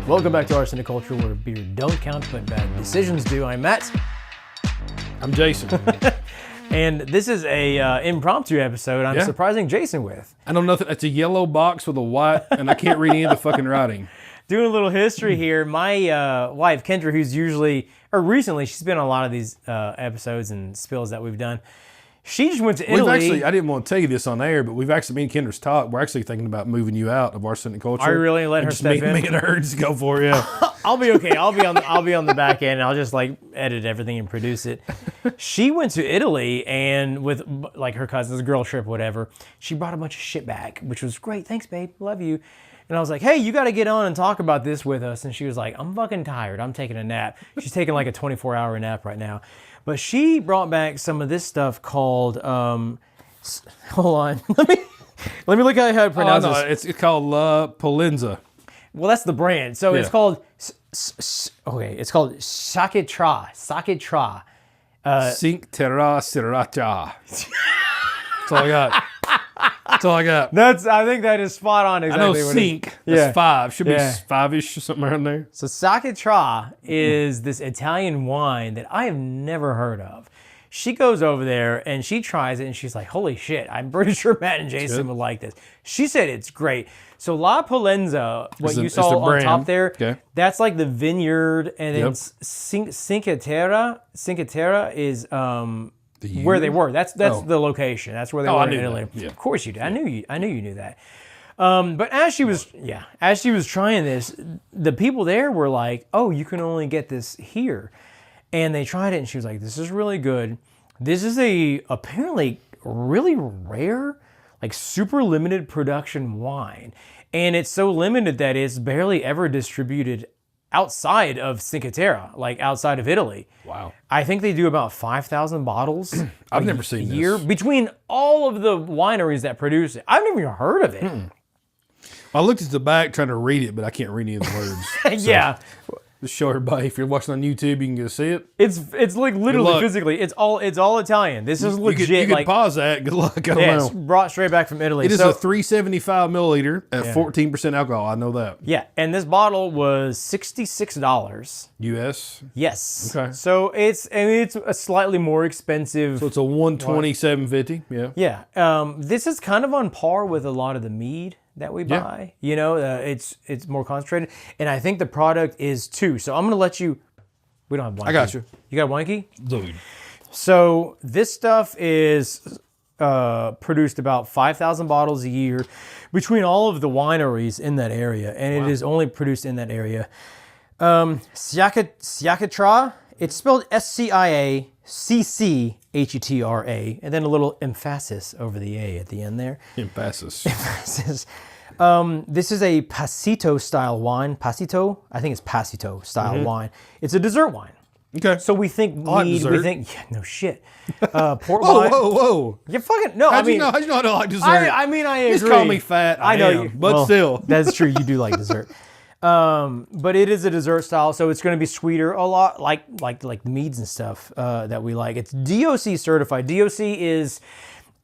Welcome back to Arsenic Culture, where beer don't count, but bad decisions do. I'm Matt. I'm Jason. And this is a impromptu episode I'm surprising Jason with. I know nothing. It's a yellow box with a white, and I can't read any of the fucking writing. Doing a little history here. My wife, Kendra, who's recently, she's been on a lot of these episodes and spills that we've done. She just went to Italy. I didn't want to tell you this on air, but we've actually, me and Kendra's talk, we're actually thinking about moving you out of Arsenic Culture. Are you really letting her step in? Me and her just go for it, yeah. I'll be okay. I'll be on the back end. I'll just like edit everything and produce it. She went to Italy and with like her cousins, girl trip, whatever. She brought a bunch of shit back, which was great. Thanks, babe. Love you. And I was like, hey, you got to get on and talk about this with us. And she was like, I'm fucking tired. I'm taking a nap. She's taking like a 24-hour nap right now. But she brought back some of this stuff called, hold on. let me look at how to pronounce this. It's called La Polenza. Well, that's the brand. So it's called, it's called Sciacchetrà. Sciacchetrà. Cinque Terre Sriracha. That's all I got. That's all I got. I think that is spot on exactly. I know Cinque. That's 5. Should be 5-ish or something around there. So Sciacchetrà is this Italian wine that I have never heard of. She goes over there and she tries it and she's like, holy shit, I'm pretty sure Matt and Jason would like this. She said it's great. So La Polenza, what you saw on top there, that's like the vineyard, and then Cinque Terre is where they were. That's the location. That's where they were in Italy. Yeah. Of course you did. I knew you knew that. But as she was trying this, the people there were like, "Oh, you can only get this here," and they tried it, and she was like, "This is really good. This is apparently really rare, like super limited production wine, and it's so limited that it's barely ever distributed outside of Cinque Terre, like outside of Italy." Wow. I think they do about 5,000 bottles I've never seen a year between all of the wineries that produce it. I've never even heard of it. I looked at the back trying to read it, but I can't read any of the words. Yeah. Just show everybody. If you're watching on YouTube, you can go see it. It's like literally physically. It's all Italian. This is legit. You could pause that. Good luck. I don't know. It's brought straight back from Italy. It is a 375 milliliter at 14% alcohol. I know that. Yeah, and this bottle was $66 US. Yes. Okay. So it's a slightly more expensive. So it's a 127.50. Yeah. Yeah. This is kind of on par with a lot of the mead that we buy. You know, it's more concentrated, and I think the product is too. So I'm gonna let you. We don't have one. I got you. You got one key? Dude. So this stuff is produced about 5,000 bottles a year between all of the wineries in that area, and it is only produced in that area. Sciacchetrà. It's spelled Sciacchetra, and then a little emphasis over the A at the end there. Emphasis. This is a passito style wine. Passito? I think it's passito style wine. It's a dessert wine. Okay. So we think no shit. Port wine. Whoa. You fucking no. How'd you know I don't like dessert? I mean, I agree. Just call me fat. I know you, but still. That's true. You do like dessert. But it is a dessert style, so it's going to be sweeter, a lot like the meads and stuff that we like. It's DOC certified. DOC is,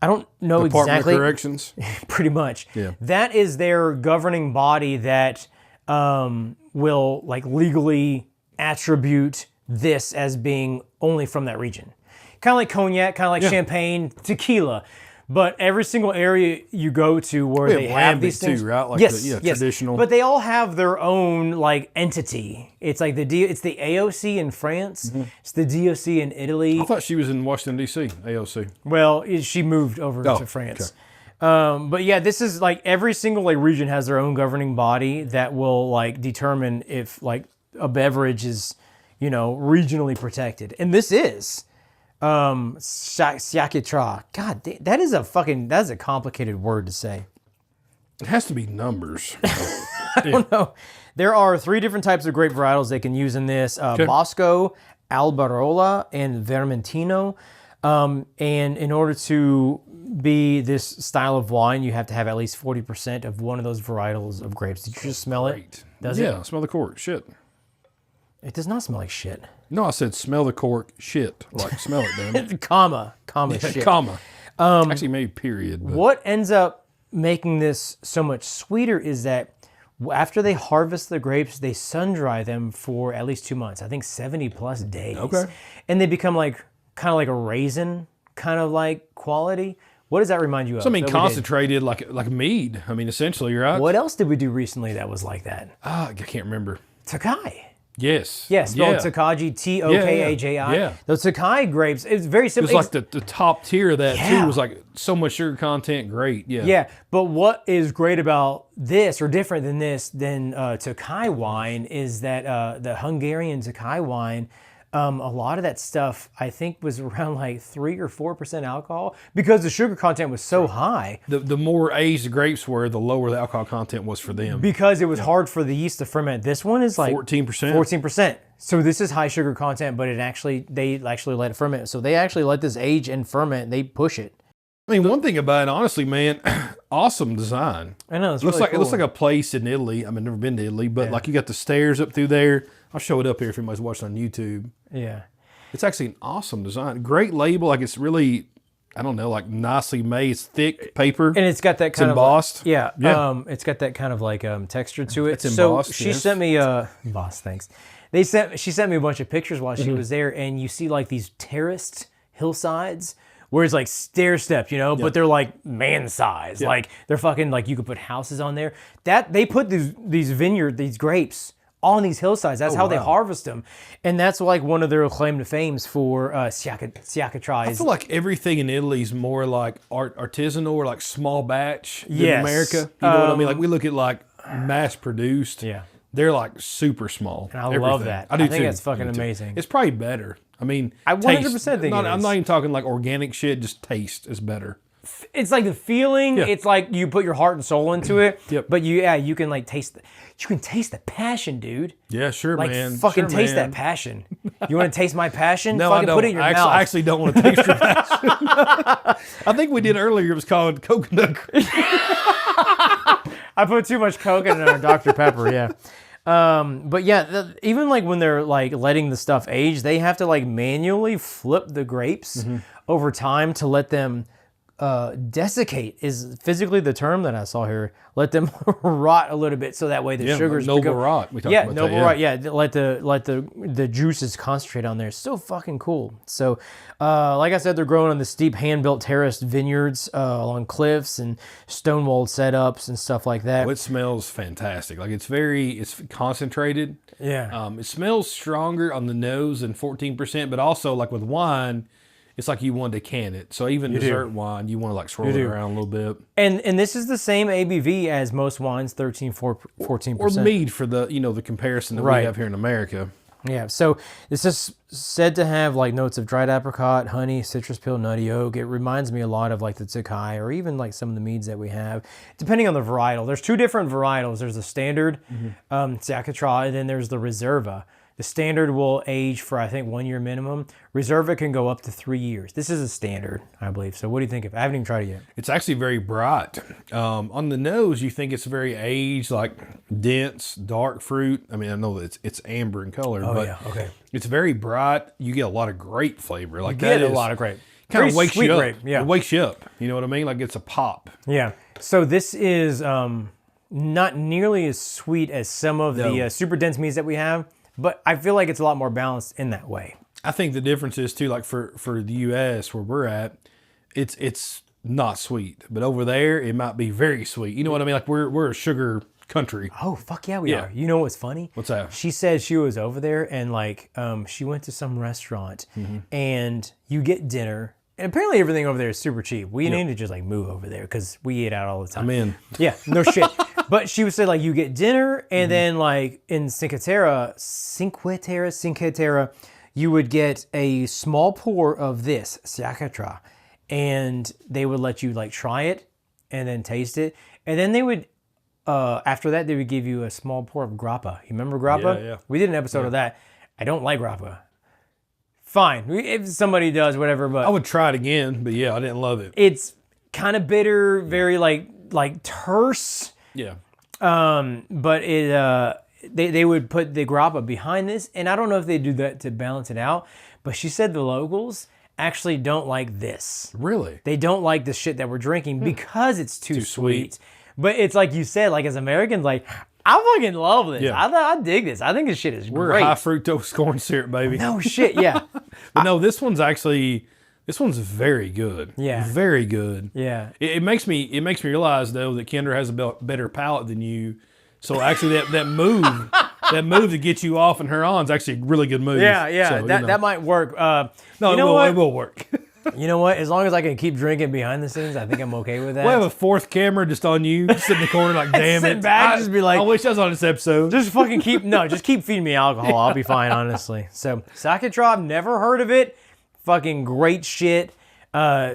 I don't know Department exactly. of Corrections. Pretty much. Yeah. That is their governing body that will like legally attribute this as being only from that region. Kind of like cognac, kind of like champagne, tequila. But every single area you go to where they have these things, too, right? Like traditional. But they all have their own like entity. It's like it's the AOC in France. It's the DOC in Italy. I thought she was in Washington D.C. AOC. Well, she moved over to France. Okay. But yeah, this is like every single like region has their own governing body that will like determine if like a beverage is, you know, regionally protected, and this is. Sciacchetrà. God, that's a complicated word to say. It has to be numbers. I don't know. There are 3 different types of grape varietals they can use in this. Bosco, Albarola, and Vermentino. And in order to be this style of wine, you have to have at least 40% of one of those varietals of grapes. Did you just smell it? Does it? Yeah, smell the cork. Shit. It does not smell like shit. No, I said smell the cork. Shit. Like, smell it, damn it. comma, shit. Comma. Actually, maybe period. But. What ends up making this so much sweeter is that After they harvest the grapes, they sun dry them for at least 2 months. I think 70 plus days. Okay. And they become like kind of like a raisin kind of like quality. What does that remind you of? So I mean, that we did? concentrated like mead. I mean, essentially, right? What else did we do recently that was like that? I can't remember. Tokai. Yes. Yeah, spelled Tokaji, Tokaji. Yeah. Those Tokai grapes, it's very It simple. was like the top tier of that Yeah. too. Was like so much sugar content. Great. Yeah. Yeah, but what is great about this, or different than this, than Tokai wine, is that the Hungarian Tokai wine, a lot of that stuff I think was around like 3 or 4% alcohol because the sugar content was so high. The more aged the grapes were, the lower the alcohol content was for them. Because it was hard for the yeast to ferment. This one is like 14%. 14%. So this is high sugar content, but they actually let it ferment. So they actually let this age and ferment. They push it. I mean, one thing about it, honestly, man, awesome design. I know, it's looks really like cool. It looks like a place in Italy. I mean, I've never been to Italy, but like you got the stairs up through there. I'll show it up here if anybody's watching on YouTube. Yeah. It's actually an awesome design. Great label. Like it's really, I don't know, like nicely made. It's thick paper. And it's got that kind of embossed. Yeah. Yeah. It's got that kind of like texture to it. It's embossed, So she yes. sent me boss, thanks. She sent me a bunch of pictures while she was there, and you see like these terraced hillsides where it's like stair steps, but they're like man size. Like they're fucking like you could put houses on there. That they put these grapes on these hillsides. That's how they harvest them. And that's like one of their claim to fames for Sciacchetrà. I feel like everything in Italy is more like artisanal or like small batch than America. You know what I mean? Like we look at like mass produced. Yeah. They're like super small. And I love that. I do think too. that's fucking amazing. It's probably better. I mean, I 100% think I'm it is. not even talking like organic shit. Just taste is better. It's like the feeling. Yeah. It's like you put your heart and soul into it. Yep. But you can like taste. You can taste the passion, dude. Yeah, sure, Like man. fucking Sure, taste man. that passion. You want to taste my passion? No, fucking I don't. put it in your mouth. I actually don't want to taste your passion. I think we did earlier. It was called coconut. I put too much coconut in our Dr. Pepper. Yeah. But yeah, even like when they're like letting the stuff age, they have to like manually flip the grapes over time to let them desiccate is physically the term that I saw here. Let them rot a little bit so that way the sugars noble rot. We talked about noble that, rot. Yeah, let the juices concentrate on there. It's so fucking cool. So, like I said, they're growing on the steep hand-built terraced vineyards along cliffs and stone-walled setups and stuff like that. Well, it smells fantastic. Like it's concentrated. Yeah. It smells stronger on the nose than 14%, but also like with wine, it's like you want to can it. So even dessert wine, you want to like swirl it around a little bit. And this is the same ABV as most wines, 14%. Or mead for the the comparison that we have here in America. Yeah, so this is said to have like notes of dried apricot, honey, citrus peel, nutty oak. It reminds me a lot of like the Tokai or even like some of the meads that we have, depending on the varietal. There's two different varietals. There's the standard Sciacchetrà, and then there's the Reserva. The standard will age for, I think, 1 year minimum. Reserva can go up to 3 years. This is a standard, I believe. So what do you think of it? I haven't even tried it yet. It's actually very bright. On the nose, you think it's very aged, like dense, dark fruit. I mean, I know that it's amber in color, but it's very bright. You get a lot of grape flavor. Like You get a lot of grape. Kind of wakes you up. Grape, yeah. It wakes you up. You know what I mean? Like it's a pop. Yeah. So this is not nearly as sweet as some of the super dense meads that we have, but I feel like it's a lot more balanced in that way. I think the difference is too, like for the U.S. where we're at, it's not sweet, but over there it might be very sweet. You know what I mean? Like we're a sugar country. Oh fuck yeah, we are. You know what's funny? What's that? She said she was over there and like she went to some restaurant and you get dinner. And apparently everything over there is super cheap. We need to just like move over there because we eat out all the time. I'm in. Yeah, no shit. But she would say like you get dinner and then like in Cinque Terre, you would get a small pour of this Sciacchetrà, and they would let you like try it and then taste it, and then they would after that they would give you a small pour of grappa. You remember grappa? Yeah. We did an episode of that. I don't like grappa. Fine, if somebody does, whatever. But I would try it again, but yeah, I didn't love it. It's kind of bitter, very like terse. Yeah. But it they would put the grappa behind this, and I don't know if they do that to balance it out. But she said the locals actually don't like this. Really? They don't like the shit that we're drinking because it's too sweet. But it's like you said, like as Americans, like I fucking love this. Yeah. I dig this. I think this shit is We're great. high fructose corn syrup, baby. No shit, yeah. But no, this one's very good. Yeah. Very good. Yeah. It makes me realize though that Kendra has a better palate than you. So actually that move to get you off and her on is actually a really good move. Yeah. So, that might work. No, you know it will work. You know what? As long as I can keep drinking behind the scenes, I think I'm okay with that. We'll have a fourth camera just on you, sitting in the corner like, damn Sit it. back, just be like, I wish I was on this episode. just fucking keep feeding me alcohol. I'll be fine, honestly. So Sciacchetrà, I've never heard of it. Fucking great shit.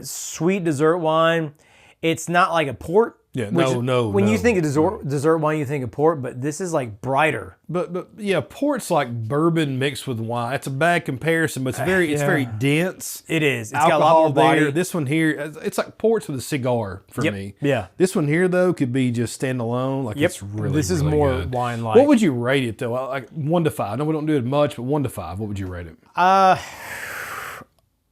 Sweet dessert wine. It's not like a port. Yeah, When you think of dessert wine, you think of port, but this is like brighter. But yeah, port's like bourbon mixed with wine. It's a bad comparison, but it's very dense. It is. It's Alcohol got a lot more body. there. This one here, it's like ports with a cigar for me. Yeah. This one here though could be just standalone. Like it's really. This is really more good. wine-like. What would you rate it though? Like 1 to 5. I know we don't do it much, but 1 to 5. What would you rate it?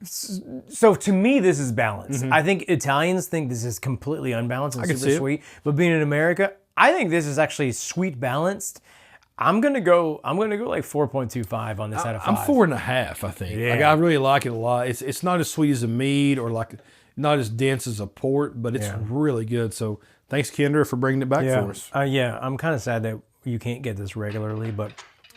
So to me, this is balanced. I think Italians think this is completely unbalanced and super sweet. But being in America, I think this is actually sweet balanced. I'm gonna go like 4.25 on this out of 5. I'm 4.5. I think. Yeah. Like I really like it a lot. It's not as sweet as a mead or like not as dense as a port, but it's really good. So thanks, Kendra, for bringing it back for us. I'm kind of sad that you can't get this regularly, but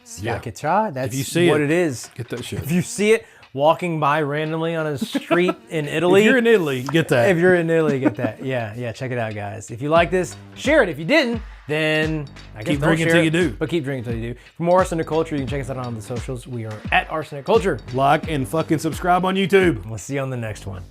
Sciacchetrà, that's if you see what it is. Get that shit. If you see it walking by randomly on a street in Italy. If you're in Italy, get that. If you're in Italy, get that. Yeah, check it out, guys. If you like this, share it. If you didn't, then I guess keep don't drinking share till it, you do. But keep drinking till you do. For more Arsenic Culture, you can check us out on the socials. We are at Arsenic Culture. Like and fucking subscribe on YouTube. We'll see you on the next one.